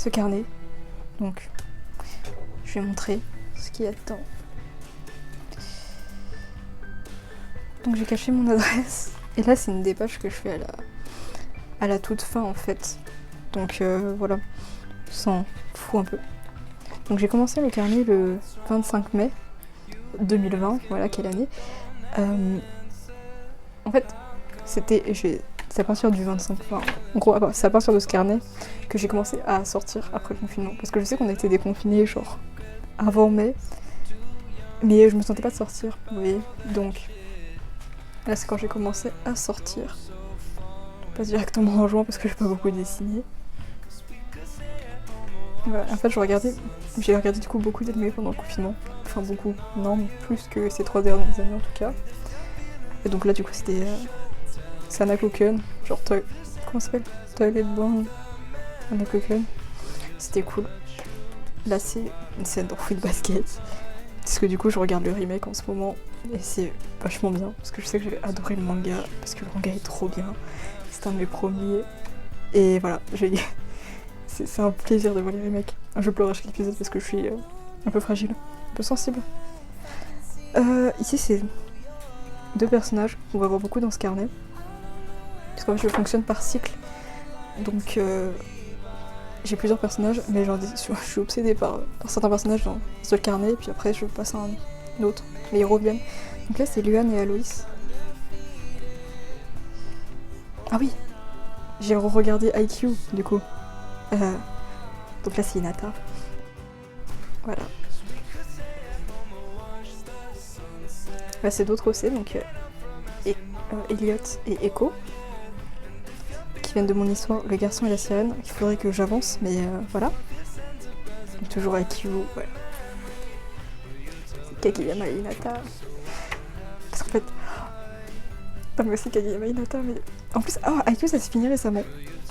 ce carnet. Donc je vais montrer ce qu'il y a dedans. Donc j'ai caché mon adresse. Et là c'est une des pages que je fais à la toute fin en fait. Donc voilà, on s'en fout un peu. Donc j'ai commencé le carnet le 25 mai 2020, voilà quelle année. En fait, c'est à partir du 25, enfin, en gros, c'est à partir de ce carnet que j'ai commencé à sortir après le confinement. Parce que je sais qu'on a été déconfinés genre avant mai, mais je me sentais pas de sortir, vous voyez. Donc là c'est quand j'ai commencé à sortir. Pas directement en juin parce que j'ai pas beaucoup dessiné. Voilà, en fait j'ai regardé du coup beaucoup d'animés pendant le confinement. Enfin beaucoup, non, plus que ces 3 dernières années en tout cas. Et donc là du coup c'était Sanakoken, genre comment ça s'appelle, Toilet Band Sanakoken. C'était cool. Là c'est une scène dans Fruit Basket. Parce que du coup je regarde le remake en ce moment et c'est vachement bien. Parce que je sais que j'avais adoré le manga, parce que le manga est trop bien. C'est un de mes premiers. Et voilà, c'est un plaisir de voir les remakes. Je pleure à chaque épisode parce que je suis un peu fragile, un peu sensible. Ici c'est 2 personnages qu'on va voir beaucoup dans ce carnet. Parce qu'en fait je fonctionne par cycle. Donc j'ai plusieurs personnages, mais je suis obsédée par certains personnages dans un seul carnet, et puis après je passe à un autre, mais ils reviennent. Donc là c'est Luan et Aloïs. Ah oui, j'ai regardé IQ du coup. Donc là c'est Hinata. Voilà. Là c'est d'autres aussi, donc Elliot et Echo, qui viennent de mon histoire, le garçon et la sirène. Il faudrait que j'avance, mais voilà. Donc, toujours IQ, ouais. C'est Kageyama et Hinata. Parce qu'en fait... Non mais aussi Kageyama et Hinata, mais... En plus, IQ ça s'est fini récemment.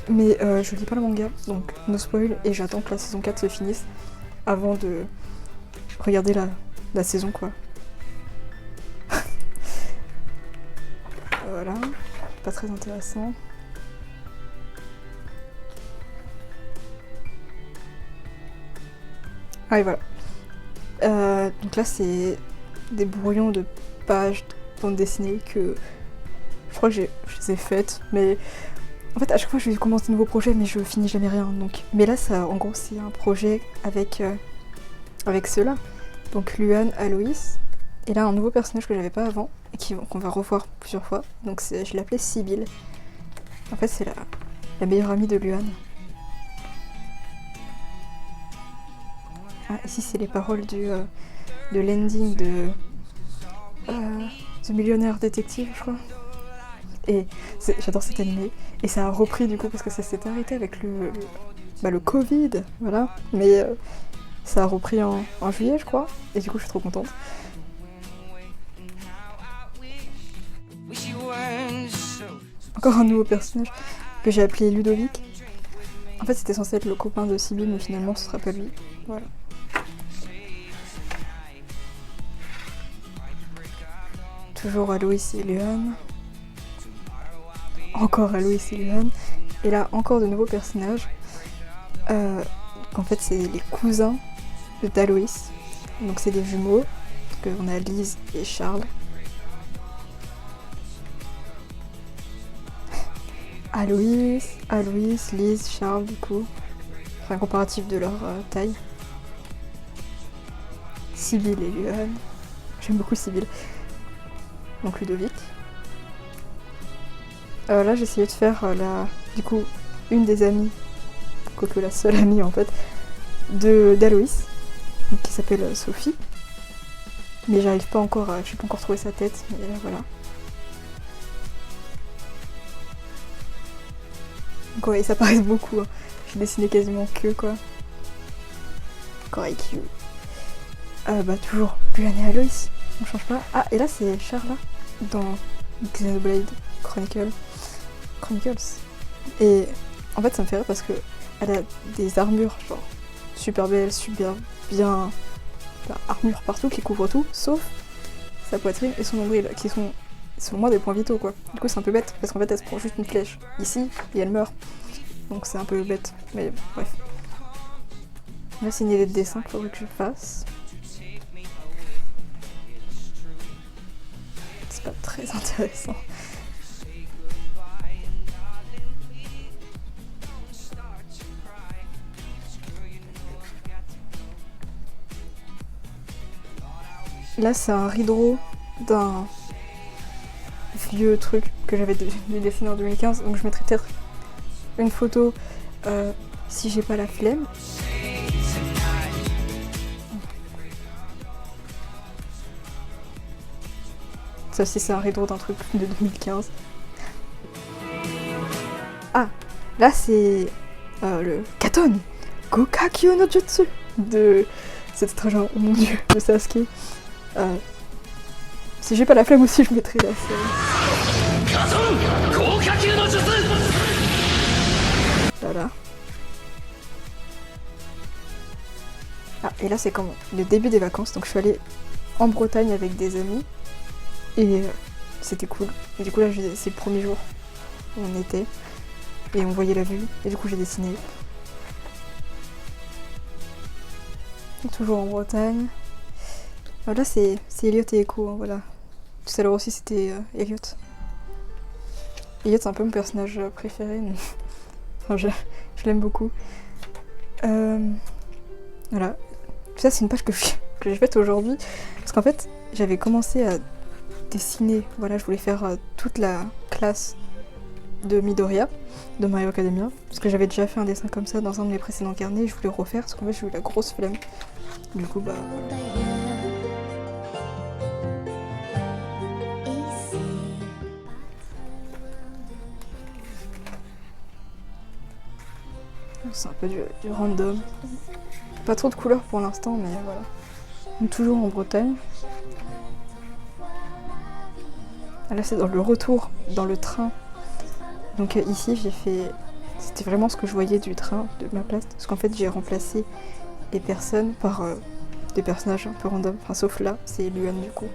Mais je lis pas le manga, donc no spoil, et j'attends que la saison 4 se finisse avant de regarder la saison quoi. Voilà, pas très intéressant. Ah et voilà. Donc là c'est des brouillons de pages de bande dessinée que je crois que je les ai faites, mais en fait à chaque fois je commence de nouveaux projets mais je finis jamais rien. Donc mais là ça en gros c'est un projet avec ceux-là. Donc Luan, Aloïs, et là un nouveau personnage que j'avais pas avant et qu'on va revoir plusieurs fois. Donc je l'ai appelée Sibylle. En fait c'est la meilleure amie de Luan. Ah, ici c'est les paroles de l'ending de The Millionaire Détective, je crois. Et j'adore cet animé. Et ça a repris du coup parce que ça s'était arrêté avec le Covid, voilà. Mais ça a repris en juillet, je crois. Et du coup je suis trop contente. Encore un nouveau personnage que j'ai appelé Ludovic. En fait c'était censé être le copain de Sibylle mais finalement ce sera pas lui. Voilà. Toujours Aloïs et Luan. Encore Aloïs et Luan. Et là, encore de nouveaux personnages. En fait, c'est les cousins d'Aloïs. Donc, c'est des jumeaux. Donc, on a Lise et Charles. Aloïs, Lise, Charles, du coup. Enfin, un comparatif de leur taille. Sibylle et Luan. J'aime beaucoup Sibylle. Donc Ludovic. Là j'ai essayé de faire du coup une des amies, quoique la seule amie en fait, d'Aloïs, qui s'appelle Sophie. Mais j'arrive pas encore j'ai pas encore trouvé sa tête, mais voilà. Donc ouais, ça paraît beaucoup, hein. J'ai dessiné quasiment que quoi. Encore IQ. Toujours Luan et Aloïs, on change pas. Ah et là c'est Charla dans Xenoblade Chronicles. Et en fait ça me fait rire parce que elle a des armures genre super belles, super bien, armure partout qui couvre tout, sauf sa poitrine et son nombril qui sont selon moi des points vitaux quoi. Du coup c'est un peu bête parce qu'en fait elle se prend juste une flèche ici et elle meurt. Donc c'est un peu bête, mais bref. Là, c'est une idée de dessin qu'il faudrait que je fasse. C'est pas très intéressant. Là, c'est un rideau d'un vieux truc que j'avais dessiné en 2015, donc je mettrai peut-être une photo si j'ai pas la flemme. Ça aussi, c'est un rideau d'un truc de 2015. Ah, là c'est le Katon Gokakyo no Jutsu de... C'était très genre, oh mon dieu, de Sasuke. Si j'ai pas la flemme aussi, je mettrai la scène. Voilà. Ah, et là c'est comme le début des vacances, donc je suis allée en Bretagne avec des amis. Et c'était cool. Et du coup là c'est le premier jour où on était. Et on voyait la vue. Et du coup j'ai dessiné. Toujours en Bretagne. Alors là c'est Elliot et Echo, hein, voilà. Tout à l'heure aussi c'était Elliot. Elliot c'est un peu mon personnage préféré. Enfin, je l'aime beaucoup. Voilà. Ça c'est une page que j'ai faite aujourd'hui. Parce qu'en fait j'avais commencé à dessiner. Voilà, je voulais faire toute la classe de Midoriya, de My Hero Academia. Parce que j'avais déjà fait un dessin comme ça dans un de mes précédents carnets et je voulais refaire parce qu'en fait j'ai eu la grosse flemme. Du coup bah... C'est un peu du random. Pas trop de couleurs pour l'instant, mais voilà. Donc, toujours en Bretagne. Là, c'est dans le retour, dans le train. Donc ici, j'ai fait... C'était vraiment ce que je voyais du train, de ma place. Parce qu'en fait, j'ai remplacé les personnes par des personnages un peu random. Enfin, sauf là, c'est Luan du coup.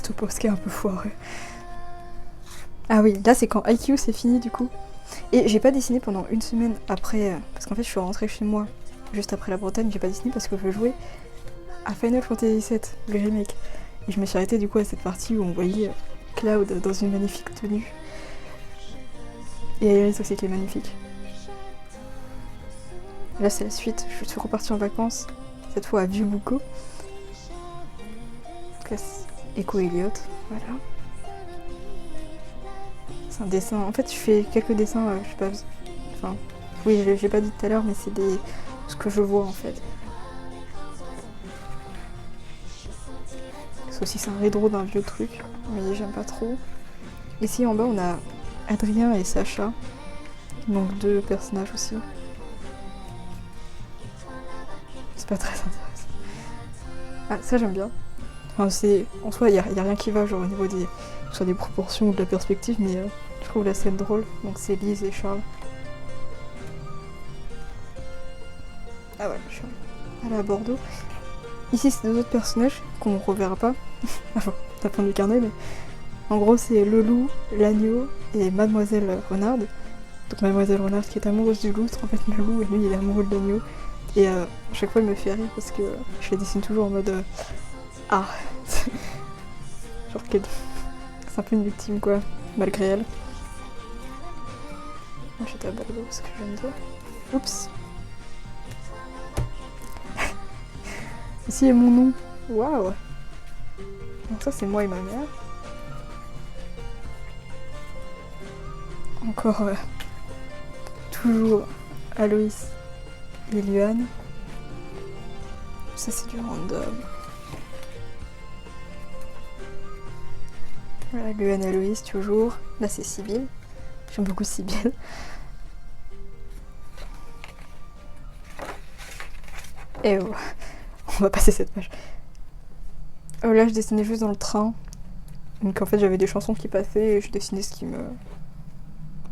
Au post qui est un peu foireux. Ah oui, là c'est quand IQ c'est fini du coup. Et j'ai pas dessiné pendant une semaine après, parce qu'en fait je suis rentrée chez moi juste après la Bretagne, j'ai pas dessiné parce que je jouais à Final Fantasy VII, le remake. Et je me suis arrêtée du coup à cette partie où on voyait Cloud dans une magnifique tenue. Et Iris aussi qui est magnifique. Là c'est la suite, je suis repartie en vacances, cette fois à Vieux-Boucau. Echo Elliot, voilà. C'est un dessin. En fait, je fais quelques dessins, je sais pas. Enfin, oui, j'ai pas dit tout à l'heure, mais c'est ce que je vois en fait. C'est aussi un rideau d'un vieux truc, mais j'aime pas trop. Ici en bas, on a Adrien et Sacha, donc deux personnages aussi. C'est pas très intéressant. Ah, ça j'aime bien. Enfin, en soi, il n'y a rien qui va, genre au niveau soit des proportions ou de la perspective, mais je trouve la scène drôle. Donc c'est Lise et Charles. Ah ouais, je suis allée à Bordeaux. Ici, c'est deux autres personnages qu'on ne reverra pas. Enfin, la fin du carnet, mais en gros, c'est le loup, l'agneau et Mademoiselle Renarde. Donc Mademoiselle Renarde qui est amoureuse du loutre, en fait, le loup, et lui, il est amoureux de l'agneau. Et à chaque fois, il me fait rire parce que je les dessine toujours en mode... Ah, genre qu'elle... C'est un peu une victime quoi, malgré elle. Moi j'étais à Bordeaux, ce que je viens de dire. Oups. Ici est mon nom. Waouh. Donc ça c'est moi et ma mère. Encore toujours Aloïs et Luan. Ça c'est du random. Voilà, Luan et Aloïs toujours. Là c'est Sibylle. J'aime beaucoup Sibylle. Et oh, on va passer cette page. Oh, là je dessinais juste dans le train. Donc en fait j'avais des chansons qui passaient et je dessinais ce qui me...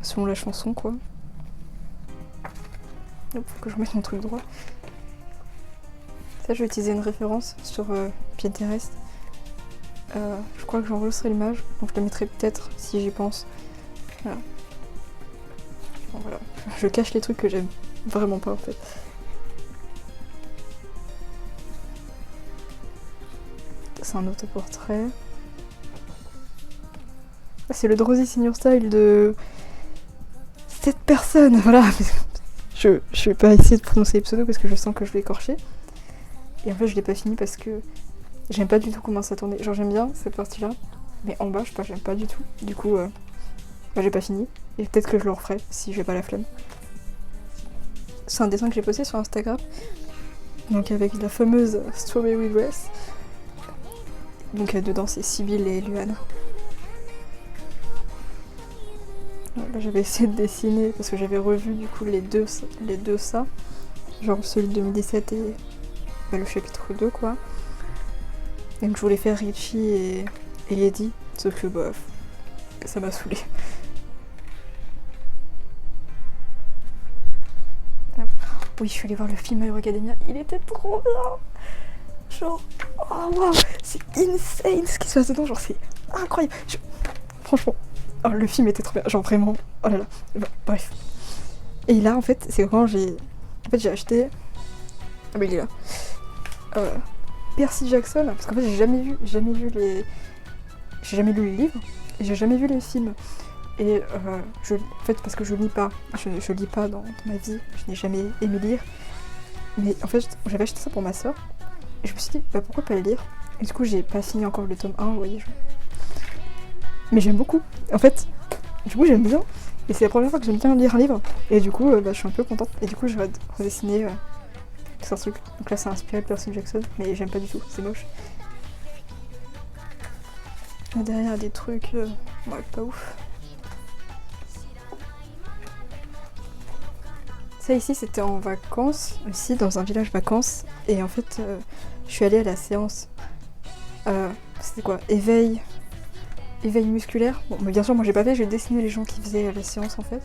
selon la chanson quoi. Hop, faut que je remette mon truc droit. Ça je vais utiliser une référence sur Pinterest. Je crois que j'enregistrerai l'image, donc je la mettrai peut-être si j'y pense Voilà. Bon, voilà. Je cache les trucs que j'aime vraiment pas en fait. C'est un autoportrait. Ah, c'est le Drowsy Senior Style de cette personne, voilà. Je vais pas essayer de prononcer les pseudos parce que je sens que je vais écorcher. Et en fait je l'ai pas fini parce que j'aime pas du tout comment ça tournait. Genre j'aime bien cette partie-là, mais en bas je sais pas, j'aime pas du tout. Du coup, j'ai pas fini. Et peut-être que je le referai si j'ai pas la flemme. C'est un dessin que j'ai posté sur Instagram. Donc avec la fameuse Strawberry Dress. Donc dedans c'est Sibylle et Luan. Là j'avais essayé de dessiner parce que j'avais revu du coup les deux ça. Genre celui de 2017 et le chapitre 2 quoi. Donc je voulais faire Richie et Eddie, sauf que bof, ça m'a saoulée. Oui, je suis allée voir le film My Hero Academia, il était trop bien. Genre, oh waouh, c'est insane ce qui se passe dedans, genre c'est incroyable. Franchement, oh, le film était trop bien, genre vraiment, oh là là. Bon, bref. Et là en fait, c'est quand j'ai acheté... Ah bah il est là. Percy Jackson, parce qu'en fait j'ai jamais lu les livres, et j'ai jamais vu les films. Et en fait parce que je lis pas, je lis pas dans ma vie, je n'ai jamais aimé lire. Mais en fait j'avais acheté ça pour ma soeur, et je me suis dit bah pourquoi pas le lire. Et du coup j'ai pas fini encore le tome 1, vous voyez. Mais j'aime beaucoup, en fait, du coup j'aime bien. Et c'est la première fois que j'aime bien lire un livre, et du coup je suis un peu contente. Et du coup je vais redessiner c'est un truc. Donc là c'est inspiré de Percy Jackson, mais j'aime pas du tout, c'est moche. Et derrière des trucs, ouais, pas ouf. Ça ici c'était en vacances, aussi dans un village vacances, et en fait je suis allée à la séance. C'était quoi, éveil musculaire. Bon mais bien sûr moi j'ai pas fait, j'ai dessiné les gens qui faisaient la séance en fait.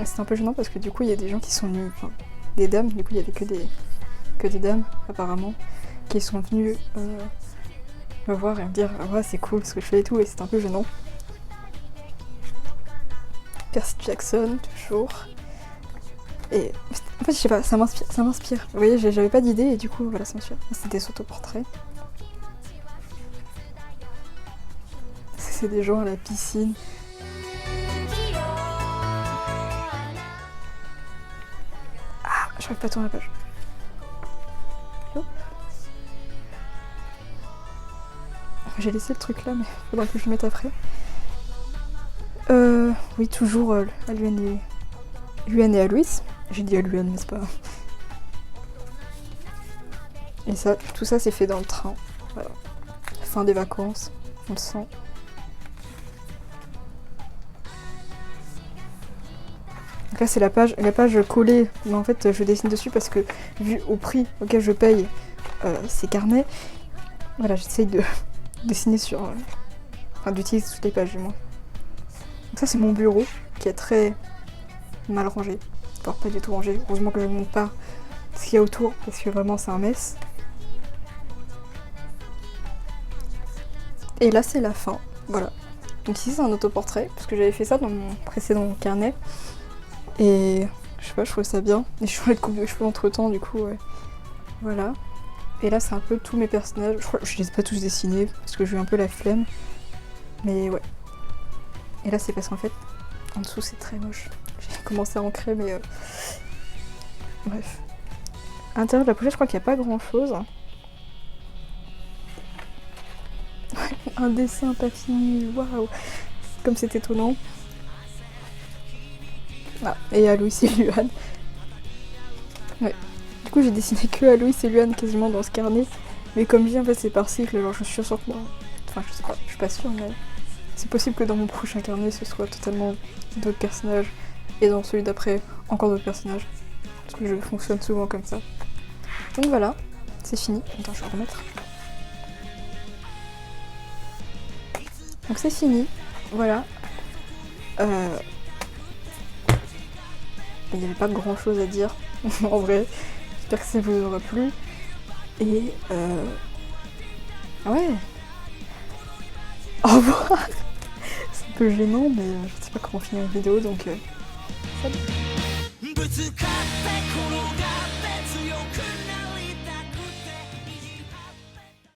C'était un peu gênant parce que du coup il y a des gens qui sont venus, enfin des dames, du coup il y avait que des dames apparemment, qui sont venues me voir et me dire ah ouais c'est cool ce que je fais et tout, et c'était un peu gênant. Percy Jackson toujours. Et en fait je sais pas, ça m'inspire. Vous voyez, j'avais pas d'idée et du coup voilà, ça m'inspire. C'est des autoportraits. C'est des gens à la piscine. Ah, j'arrive pas à tourner la page. Hop. J'ai laissé le truc là, mais faudra que je le mette après. Oui, toujours à Luan et à Louis. J'ai dit à Luan, mais c'est pas... Et ça, tout ça c'est fait dans le train. Voilà. Fin des vacances, on le sent. Donc là c'est la page collée, mais en fait je dessine dessus parce que vu au prix auquel je paye ces carnets, voilà, j'essaye de dessiner sur... enfin d'utiliser toutes les pages du moins. Donc ça c'est mon bureau qui est très mal rangé, voire pas du tout rangé. Heureusement que je ne montre pas ce qu'il y a autour parce que vraiment c'est un mess. Et là c'est la fin, voilà. Donc ici c'est un autoportrait, parce que j'avais fait ça dans mon précédent carnet. Et je sais pas, je trouvais ça bien. Et je changeais de coupe de cheveux entre temps, du coup, ouais. Voilà. Et là c'est un peu tous mes personnages. Je crois que je les ai pas tous dessinés, parce que j'ai eu un peu la flemme. Mais ouais. Et là c'est parce qu'en fait, en dessous c'est très moche. J'ai commencé à ancrer, mais... Bref. À l'intérieur de la pochette, je crois qu'il n'y a pas grand chose. Un dessin pas fini, waouh, comme c'est étonnant. Ah, et à Louis et Luan. Ouais. Du coup j'ai dessiné que à Louis et Luan quasiment dans ce carnet. Mais comme je dis en fait c'est par cycle, alors je suis sûre que moi... Enfin je sais pas, je suis pas sûre mais... C'est possible que dans mon prochain carnet ce soit totalement d'autres personnages. Et dans celui d'après encore d'autres personnages. Parce que je fonctionne souvent comme ça. Donc voilà, c'est fini. Attends, je vais remettre. Donc c'est fini, voilà. Il n'y avait pas grand chose à dire, en vrai. J'espère que ça vous aura plu. Et ouais. Au revoir. un peu gênant, mais je sais pas comment finir une vidéo, donc salut.